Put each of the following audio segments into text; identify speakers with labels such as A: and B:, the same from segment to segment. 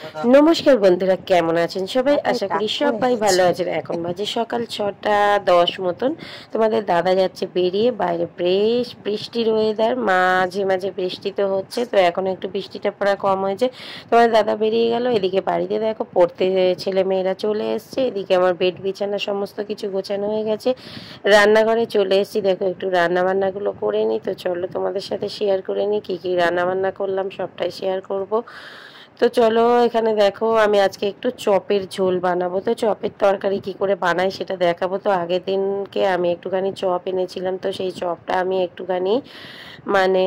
A: নমস্কার বন্ধুরা, কেমন আছেন সবাই?
B: মাথায়
A: আশা করি
B: টাক পড়ে
A: সবাই ভালো
B: গেছে।
A: আছেন। এখন বাজে সকাল 6টা 10 মতন। তোমাদের দাদা যাচ্ছে বেরিয়ে, বাইরে বেশ বৃষ্টির ওয়েদার, মাঝে মাঝে বৃষ্টি তো হচ্ছে, তো এখন একটু বৃষ্টিটা পড়া কম হয়েছে। তোমাদের দাদা বেরিয়ে গেল, এদিকে বাড়িতে দেখো পড়তে ছেলে মেয়েরা চলে এসছে, এদিকে আমার বেড বিছানা সমস্ত কিছু গোছানো হয়ে গেছে। রান্নাঘরে চলে এসেছি, দেখো একটু রান্না বান্নাগুলো করে নিই। তো চলো তোমাদের সাথে শেয়ার করে নিই কী কী রান্না বান্না করলাম, সবটাই শেয়ার করব। তো চলো, এখানে দেখো আমি আজকে একটু চপের ঝোল বানাবো। তো চপের তরকারি কি করে বানাই সেটা দেখাবো। তো আগের দিনকে আমি একটুখানি চপ এনেছিলাম, তো সেই চপটা আমি একটুখানি মানে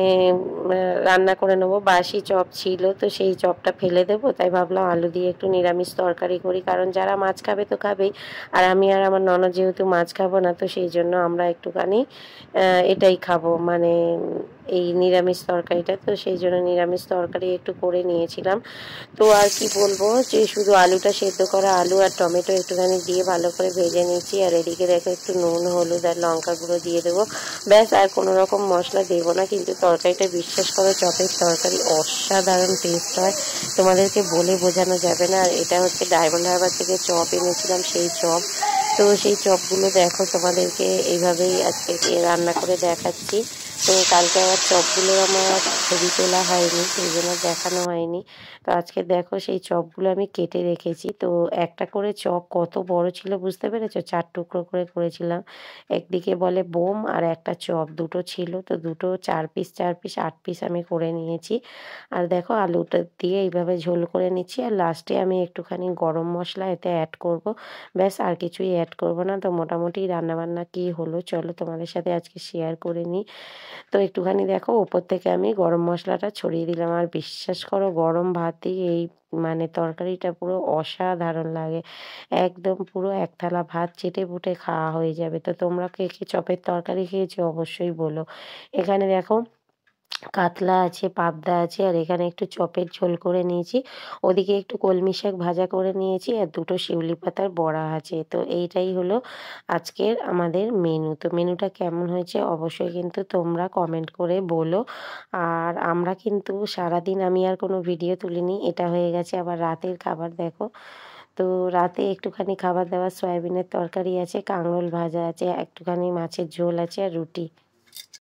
A: রান্না করে নেবো। বাসি চপ ছিল, তো সেই চপটা ফেলে দেবো, তাই ভাবলাম আলু দিয়ে একটু নিরামিষ তরকারি করি, কারণ যারা মাছ খাবে তো খাবেই, আর আমি আর আমার ননদ যেহেতু মাছ খাবো না, তো সেই জন্য আমরা একটুখানি এটাই খাবো, মানে এই নিরামিষ তরকারিটা। তো সেই জন্য নিরামিষ তরকারি একটু করে নিয়েছিলাম। তো আর কি বলবো, যে শুধু আলুটা সেদ্ধ করা, আলু আর টমেটো একটুখানি দিয়ে ভালো করে ভেজে নিচ্ছি। আর এদিকে দেখো একটু নুন হলুদ আর লঙ্কা গুঁড়ো দিয়ে দেবো, ব্যাস। আর কোনো রকম মশলা দেবো না, কিন্তু তরকারিটা বিশ্বাস করো চপের তরকারি অসাধারণ টেস্ট হয়, তোমাদেরকে বলে বোঝানো যাবে না। আর এটা হচ্ছে ডায়মন্ড হারবার থেকে চপ এনেছিলাম, সেই চপ। তো সেই চপগুলো দেখো তোমাদেরকে এইভাবেই আজকে রান্না করে দেখাচ্ছি। তো কালকে আবার চপগুলো আমার ছবি তোলা হয়নি, সেই জন্য দেখানো হয়নি। তো আজকে দেখো সেই চপগুলো আমি কেটে রেখেছি। তো একটা করে চপ কত বড় ছিল বুঝতে পেরেছো? 4 টুকরো করে করেছিলাম। একদিকে বলে বোম, আর একটা চপ, দুটো ছিল। তো দুটো 4 পিস 4 পিস 8 পিস আমি করে নিয়েছি। আর দেখো আলুটা দিয়ে এইভাবে ঝোল করে নিচ্ছি, আর লাস্টে আমি একটুখানি গরম মশলা এতে অ্যাড করব, ব্যাস। আর কিছুই অ্যাড করব না। তো মোটামুটি রান্নাবান্না কি হলো চলো তোমাদের সাথে আজকে শেয়ার করে নিই। তো একটুখানি দেখো ওপর থেকে আমি গরম মশলাটা ছড়িয়ে দিলাম, আর বিশ্বাস করো গরম ভাতেই এই মানে তরকারিটা পুরো অসাধারণ লাগে। একদম পুরো এক থালা ভাত চেটেপুটে খাওয়া হয়ে যাবে। তো তোমরা কে কে চপের তরকারি খেয়েছো অবশ্যই বলো। এখানে দেখো কাতলা আছে, পাবদা আছে, আর এখানে একটু চপের ঝোল করে নিয়েছি। ওদিকে একটু কলমি শাক ভাজা করে নিয়েছি, আর দুটো শিউলি পাতার বড়া আছে। তো এইটাই হলো আজকের আমাদের মেনু। তো মেনুটা কেমন হয়েছে অবশ্যই কিন্তু তোমরা কমেন্ট করে বলো। আর আমরা কিন্তু সারাদিন আমি আর কোনো ভিডিও তুলিনি, এটা হয়ে গেছে আবার রাতের খাবার দেখো। তো রাতে একটুখানি খাবার দাবার সয়াবিনের তরকারি আছে, কাঁকরোল ভাজা আছে, একটুখানি মাছের ঝোল আছে, আর রুটি।